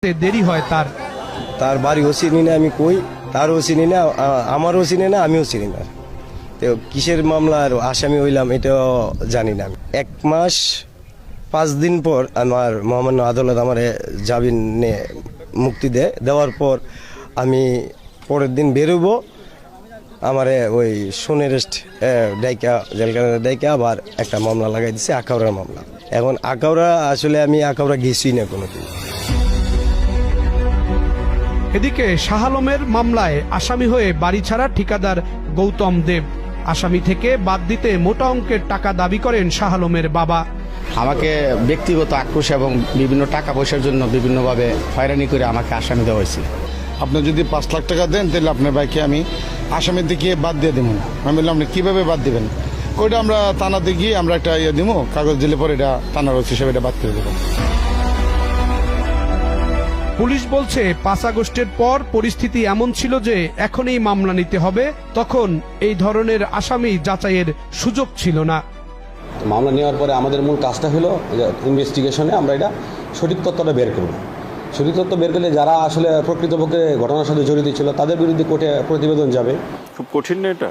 দেরি হয় তার বাড়িও চিনি না, আমি কই তারও চিনি না, আমারও চিনি না, আমিও চিনি না। তো কিসের মামলার আসামি হইলাম এটাও জানি না। 1 মাস 5 দিন পর আমার মহামান্য আদালত আমার জামিন মুক্তি দেওয়ার পর আমি পরের দিন বেরোবো, আমারে ওই সোনেরেস্ট ডাইকা জেলখানা ডাইকা আবার একটা মামলা লাগাই দিছে, আখাউড়ার মামলা। এখন আখাউড়া আসলে আমি আখাউড়া গেছি না কোনোদিন। এদিকে শাহ আলমের মামলায় আসামি হয়ে বাড়ি ছাড়া ঠিকাদার গৌতম দেব। আসামি থেকে বাদ দিতে মোটা অঙ্কের টাকা দাবি করেন শাহ আলমের বাবা। আমাকে ব্যক্তিগত আক্রোশ এবং বিভিন্ন টাকা পয়সার জন্য বিভিন্নভাবে হয়রানি করে আমাকে আসামি দেওয়া হয়েছে। আপনি যদি 5 লাখ টাকা দেন তাহলে আপনার ভাইকে আমি আসামির দিকে বাদ দিয়ে দেবো। আমি বললাম আপনি কীভাবে বাদ দিবেন? ওইটা আমরা থানাতে গিয়ে আমরা একটা দিব, কাগজ দিলে পরে এটা থানার ওসি হিসেবে এটা বাদ করে দেবো। পুলিশ বলছে 5 আগস্টের পর পরিস্থিতি এমন ছিল যে এখনই মামলা নিতে হবে, তখন এই ধরনের আসামি যাচাইয়ের সুযোগ ছিল না। মামলা নেওয়ার পরে আমাদের মূল কাজটা হলো ইনভেস্টিগেশনে আমরা এটা সঠিক তথ্যটা বের করব। সঠিক তথ্য বের করলে যারা আসলে প্রকৃতপক্ষে ঘটনার সাথে জড়িত ছিল তাদের বিরুদ্ধে কোর্টে প্রতিবেদন যাবে। খুব কঠিন না এটা?